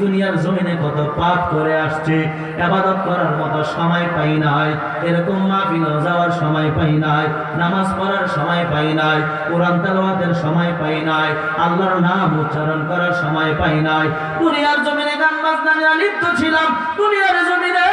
দুনিয়ার জমিনে কত পাপ করে আসছে, ইবাদত করার মতো সময় পাই নাই, এরকম মাহফিলে যাওয়ার সময় পাই নাই, নামাজ পড়ার সময় পাই নাই, কোরআন তেলাওয়াতের সময় পাই নাই, আল্লাহর নাম উচ্চারণ করার সময় পাই নাই। দুনিয়ার জমিনে গান বাজনা লিপ্ত ছিলাম, দুনিয়ার জমিনে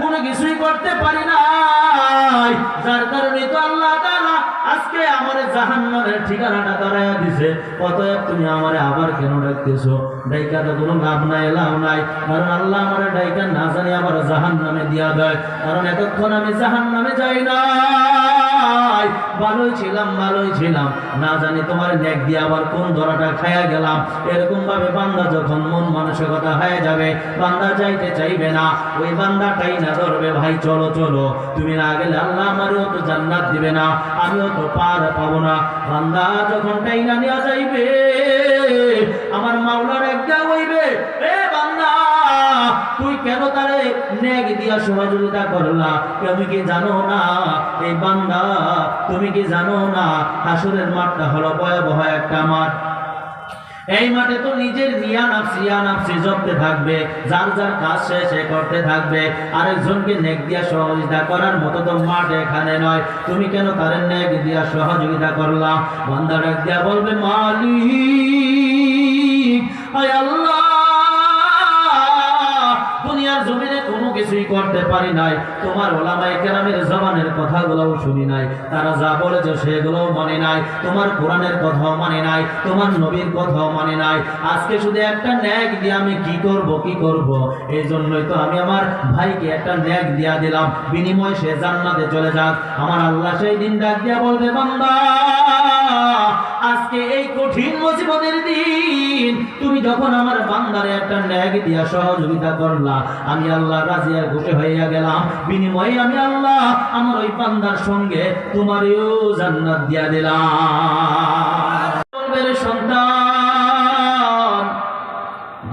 কোনো কিছুই করতে পারি নাই, যার কারণে তো আল্লাহ তাআলা আজকে আমারে জাহান্নামের ঠিকানাটা ধরাইয়া দিছে। অতএব তুমি আমারে আবার কেন ডাকতেছো? ডাইকা তো কোনো লাভ নাই, লাভ নাই, কারণ আল্লাহ আমারে ডাইকা না জানি আবার জাহান্নামে দিয়া দেয়, কারণ এতক্ষণ আমি জাহান্নামে যাই নাই, ভালোই ছিলাম, না জানি তোমার নেক দিয়ে আবার কোন ধরাটা খাইয়া গেলাম। এরকম ভাবে বান্দা যখন মন মানসিকতা হয়ে যাবে, বান্দা যাইতে চাইবে না, ওই বান্দাটাই না ধরবে, ভাই চলো চলো, তুমি না গেলে আল্লাহ আমারও তো জান্নাত দিবে না, আমিও তো পার পাবো না। বান্দা যখন টাইনা নিয়ে যাইবে, আমার মাওলার একটা হইবে, এ বান্দা তুই কেন তারে নেক দিয়া সহযোগিতা করলা? তুমি কি জানো না এই বান্দা, তুমি কি জানো না হাসরের মাঠটা হলো ভয়াবহ একটা মাঠ। এই মাঠে তো নিজের নিয়া নাফসি জপতে থাকবে, যার যার কাজ সে করতে থাকবে, আরেকজনকে নেক দিয়া সহযোগিতা করার মতো তো মাঠ এখানে নয়, তুমি কেন তার নেক দিয়া সহযোগিতা করলা? বান্দা ডাক দিয়া বলবে, মালিক আয় আল্লাহ, দুনিয়ার জমিনে কোনো কিছুই করতে পারি নাই, তোমার ওলামায়ে কেরামের জবানের কথাগুলোও শুনি নাই, তারা যা বলেছে সেগুলোও মানে নাই, তোমার কোরআনের কথাও মানে নাই, তোমার নবীর কথাও মানে নাই, আজকে শুধু একটা নেক দিয়ে আমি কি করব? এই জন্যই তো আমি আমার ভাইকে একটা নেক দিয়া দিলাম, বিনিময়ে সে জান্নাতে চলে যাক। আমার আল্লাহ সেই দিন ডাক দিয়া বলবে, বান্দা আজকে এই কঠিন মুসিবতের দিন তুমি যখন আমার বান্দারে একটা নেক দিয়া সহযোগিতা করলা, আমি আল্লাহ রাজি আর খুশি হইয়া গেলাম, বিনিময়ে আমি আল্লাহ আমার ওই বান্দার সঙ্গে তোমারও জান্নাত দিয়া দিলাম। সন্তান,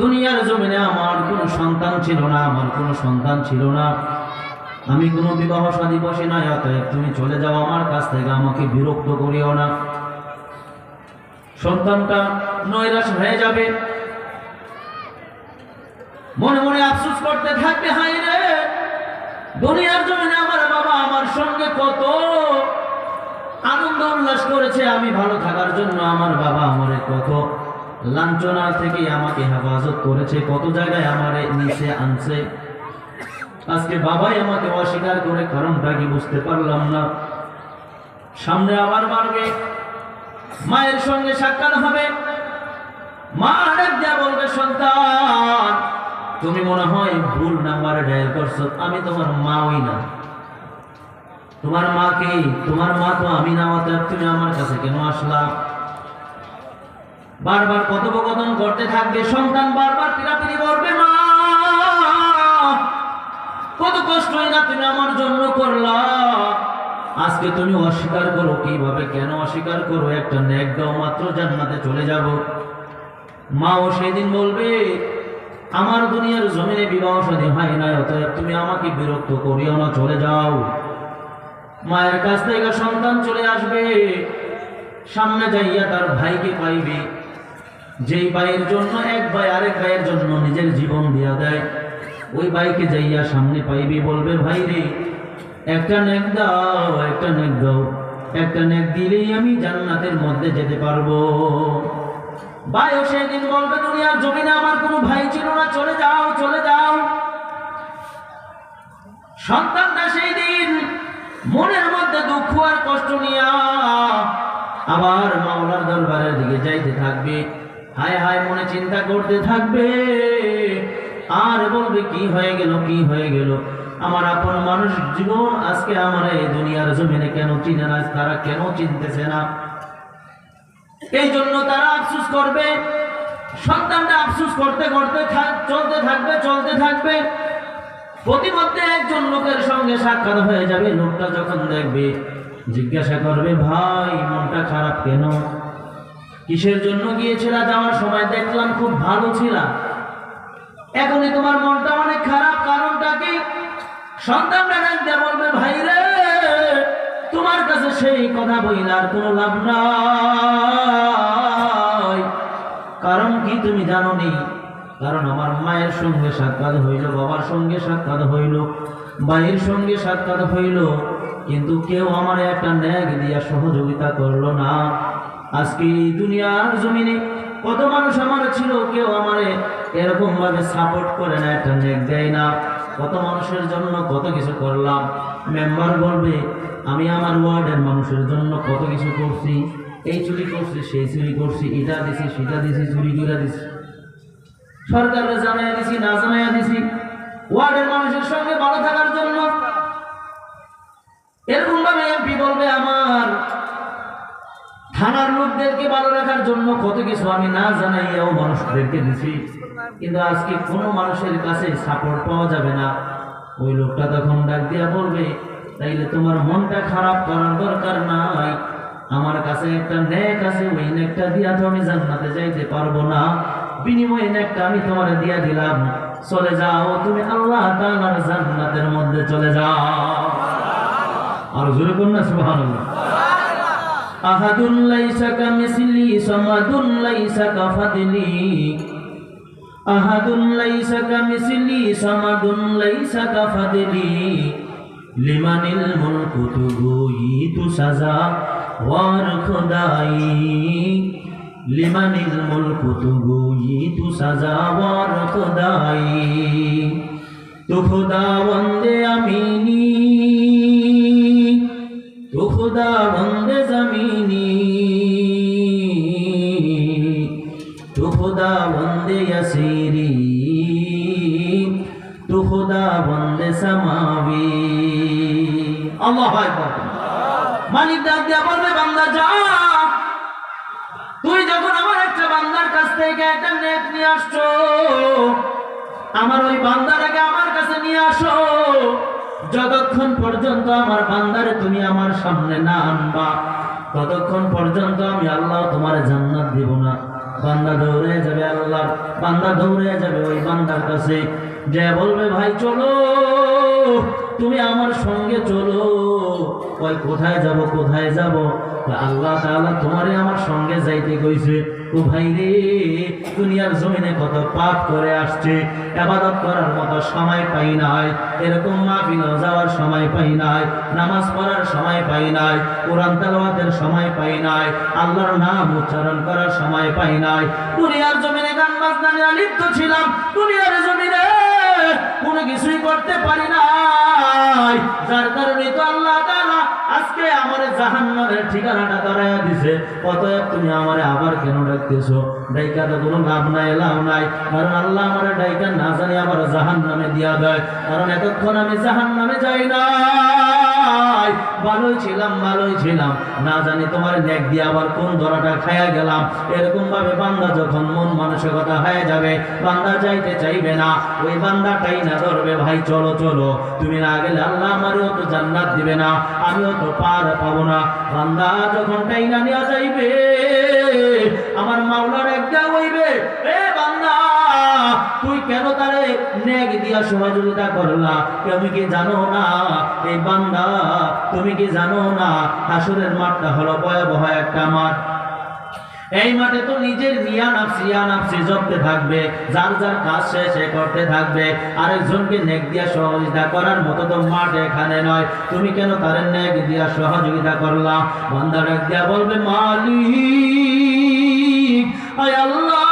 দুনিয়ার জমিনে আমার কোনো সন্তান ছিল না, আমি কোনো বিবাহ শাদী বসে নাই, অতএব তুমি চলে যাও আমার কাছ থেকে, আমাকে বিরক্ত করিও না। সন্তানটা নৈরাশ হয়ে যাবে, মনে মনে আফসোস করতে থাকবে, হায় রে দুনিয়ার জমিনে আমার বাবা আমার সঙ্গে কত আনন্দ উল্লাস করেছে, আমি ভালো থাকার জন্য আমার বাবা আমারে কত লাঞ্ছনা থেকে আমাকে হেফাজত করেছে, কত জায়গায় আমারে নিচে আনছে, আজকে বাবাই আমাকে অস্বীকার করে, কারণটা কি বুঝতে পারলাম না। সামনে আবার বাড়বে, মায়ের সঙ্গে সাক্ষাৎ হবে, মা ডাক দিয়া বলবে, সন্তান তুমি মনে হয় ভুল নাম্বারে ডায়াল করছো, আমি তোমার মা হই না। তোমার মা কে? তোমার মা তো আমি না, অতএব তুমি আমার কাছে কেন আসলা? বারবার কথোপকথন করতে থাকবে, সন্তান বারবার পিড়াপিড়ি করবে, মা কত কষ্টই না তুমি আমার জন্য করলা, আজকে তুমি অস্বীকার করো, কিভাবে কেন অস্বীকার করো? একটা নেক দাও মাত্র, জান্নাতে চলে যাব। মাও সেদিন বলবে, আমার দুনিয়ার জমিনে বিবাহ শাদী হয় নাই, অতএব তুমি আমাকে বিরক্ত করিও না, চলে যাও। মায়ের কাছ থেকে সন্তান চলে আসবে, সামনে যাইয়া তার ভাইকে পাইবে, যেই ভাইয়ের জন্য এক ভাই আরেক ভাইয়ের জন্য নিজের জীবন দিয়া দেয়, ওই ভাইকে যাইয়া সামনে পাইবে, বলবে, ভাই রে একটা নেক দাও, একটা নেক দাও, একটা নেক দিলেই আমি জান্নাতের মধ্যে যেতে পারবো। ভাইও সেদিন বলবে, দুনিয়ার জমিনে আমার কোনো ভাই ছিল না, চলে যাও, চলে যাও। সন্তানটা সেই দিন মনের মধ্যে দুঃখ আর কষ্ট নিয়া আবার মাওলার দরবারের দিকে যাইতে থাকবে, হায় হায় মনে চিন্তা করতে থাকবে, আর বলবে, কি হয়ে গেল, আমার আপন মানুষ জীবন আজকে আমার এই দুনিয়ার জমিনে কেন চিনে না, তারা কেন চিনতেছে না? এই জন্য তারা আফসোস করবে। সন্তানটা আফসোস করতে করতে চলতে থাকবে, প্রতিমধ্যে একজন লোকের সঙ্গে সাক্ষাৎ হয়ে যাবে। লোকটা যখন দেখবে, জিজ্ঞাসা করবে, ভাই মনটা খারাপ কেন? কিসের জন্য গিয়েছিলা? যাওয়ার সময় দেখলাম খুব ভালো ছিলা, এখনই তোমার মনটা অনেক খারাপ, কারণটা কি? সন্তানটা ডাক দিয়ে বলবে, ভাই রে তোমার কাছে সেই কথা বইলা আর কোনো লাভ নাই, কারণ কি তুমি জানো নি? কারণ আমার মায়ের সঙ্গে সাক্ষাৎ হইল, বাবার সঙ্গে সাক্ষাৎ হইল, ভাইয়ের সঙ্গে সাক্ষাৎ হইল, কিন্তু কেউ আমার একটা ন্যাক দিয়া সহযোগিতা করলো না। আজকে এই দুনিয়ার জমিনে কত মানুষ আমার ছিল, কেউ আমারে এরকম ভাবে সাপোর্ট করে না, একটা নেক দেয় না। কত মানুষের জন্য কত কিছু করলাম, মেম্বার বলবে আমি আমার ওয়ার্ডের মানুষের জন্য কত কিছু করছি, এই চুরি করছি, সেই চুরি করছি, এটা দিছি, সেটা দিছি, চুরি করে দিছি, সরকারের জানাইয়া দিছি, না জানাইয়া দিছি, ওয়ার্ডের মানুষের সঙ্গে ভালো থাকার জন্য। এরকম ভাবে এমপি বলবে আমার থানার লোকদেরকে ভালো রাখার জন্য কত কিছু আমি না জানাইয়াও মানুষদেরকে দিছি, কিন্তু আজকে কোনো মানুষের কাছে সাপোর্ট পাওয়া যাবে না। ওই লোকটা তখন ডাক দিয়া বলবে তাইলে তোমার মনটা খারাপ করার দরকার নাই, আমার কাছে একটা নেক আছে, ওই নেকটা দিয়া তো আমি জান্নাতে যাইতে পারবো না, বিনিময়ে নেকটা আমি তোমার দিয়া দিলাম, চলে যাও তুমি আল্লাহ তাআলার জান্নাতের মধ্যে চলে যাও। আর জোরে বলুন না সুবহানাল্লাহ। আহাদুন লাইসা কামিসলি সামাদুন লাইসা কাফাদলি, আহাদুন লাইসা কামিসলি সামাদুন লাইসা কাফাদলি, লিমানিল মুলকু তুগীতু সাজা ওয়ার খুদাই, লিমানিল মুলকু তুগীতু সাজা ওয়ার খুদাই, তু খুদা বন্দে আমিনী, তু খুদা বন্দে জমিনী, তু খুদা বন্দে ইয়াসিরি, তু খুদা বন্দে সামাবি। আল্লাহু আকবার। মালিক ডাক দিয়া বলবে বান্দা যা, তুই যখন আমার একটা বান্দার কাছ থেকে একটা নেক নিয়ে আসছো, আমার ওই বান্দাটাকে আমার কাছে নিয়ে আসো, যতক্ষণ পর্যন্ত আমার বান্দারে তুমি আমার সামনে না আনবা ততক্ষণ পর্যন্ত আমি আল্লাহ তোমার জান্নাত দিব না। বান্দা দৌড়ে যাবে আল্লাহ, বান্দা দৌড়ে যাবে ওই বান্দার কাছে, যে বলবে ভাই চলো, তুমি আমার সঙ্গে চলো। ওই কোথায় যাব, কোথায় যাব? আল্লাহ তাআলা তোমারে আমার সঙ্গে যাইতে কইছে। ও ভাই রে, দুনিয়ার জমিনে কত পাপ করে আসছে, ইবাদত করার মতো সময় পাই নাই, এরকম মাহফিলে যাওয়ার সময় পাই নাই, নামাজ পড়ার সময় পাই নাই, কোরআন তেলাওয়াতের সময় পাই নাই, আল্লাহর নাম উচ্চারণ করার সময় পাই নাই। দুনিয়ার জমিনে গান বাজনা নিয়ে লিপ্ত ছিলাম, দুনিয়ার জমিনে কোনো কিছুই করতে পারি নাই, যার কারণে তো আল্লাহ তাআলা আজকে আমারে জাহান্নামের ঠিকানাটা দাঁড়াইয়া দিছে। অতএব তুমি আমারে আবার কেন ডাকতেছো? ডাইকা তো কোনো লাভ নাই, লাভ নাই, কারণ আল্লাহ আমারে ডাইকা না জানি আবার জাহান্নামে দিয়া দেয়, কারণ এতক্ষণ আমি জাহান্নামে যাই নাই, ভালোই ছিলাম, ভালোই ছিলাম, না জানি তোমার নেক দিয়ে আবার কোন ধরাটা খাইয়া গেলাম। এরকম ভাবে বান্দা যখন মন মানসিকতা হয়ে যাবে, বান্দা যাইতে চাইবে না, ওই বান্দাটাই না ধরবে ভাই চলো চলো, তুমি না গেলে আল্লাহ আমারও তো জান্নাত দিবে না, আমিও তো পার পাবো না। বান্দা যখন টাইনা নিয়ে যাইবে, আমার মাওলার একটা হইবে, এ বান্দা তুই কেন তারে নেক দিয়া সহযোগিতা করলা? তুমি কি জানো না এই বান্দা, তুমি কি জানো না হাসরের মাঠটা হলো ভয়াবহ একটা মাঠ? এই মাঠে তো নিজের মিয়া নাফসি জপতে থাকবে, যার যার কাজ সে করতে থাকবে, আরেকজনকে নেক দিয়া সহযোগিতা করার মতো তো মাঠ এখানে নয়, তুমি কেন তার নেক দিয়া সহযোগিতা করলা? বান্দা নেক দিয়া বলবে মালিক, আয় আল্লাহ,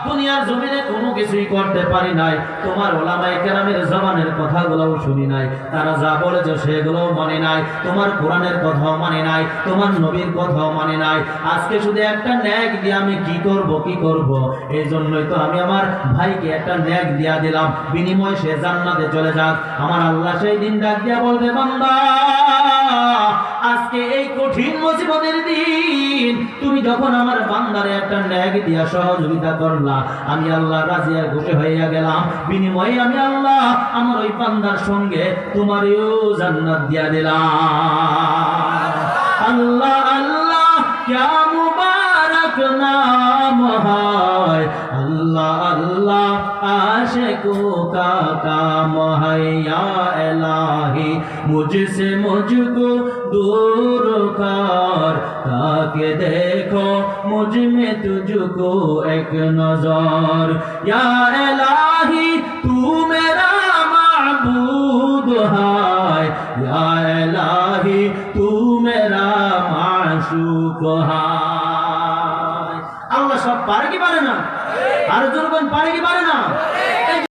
দুনিয়ার জমিনে কোনো কিছুই করতে পারি নাই, তোমার ওলামায়ে কেরামের জবানের কথাগুলোও শুনি নাই, তারা যা বলেছে সেগুলোও মানে নাই, তোমার কোরআনের কথাও মানে নাই, তোমার নবীর কথাও মানে নাই, আজকে শুধু একটা নেক দিয়ে আমি কি করব? এই জন্যই তো আমি আমার ভাইকে একটা নেক দিয়া দিলাম, বিনিময়ে সে জান্নাতে চলে যাক। আমার আল্লাহ সেই দিন ডাক দিয়া বলবে বান্দা, আজকে এই কঠিন মুসিবতের দিন তুমি যখন আমার বান্দারে একটা নেক দিয়া সহযোগিতা করলা, আমি আল্লাহ রাজি আর খুশি হইয়া গেলাম, বিনিময়ে আমি আল্লাহ আমার ওই বান্দার সঙ্গে তোমারও জান্নাত দিয়া দিলাম। আল্লাহ আল্লাহ क्या मुबारक नाम है, अल्लाह अल्लाह आशिकों का काम है या इलाही मुझसे मुझको दूर कर ताकि देखो मुझ में तुझको एक नजर या इलाही तू मेरा माबूद है या इलाही तू मेरा माशूक है আল্লাহ সব পারে কি পারে না আর জোরগণ পারে কি পারে না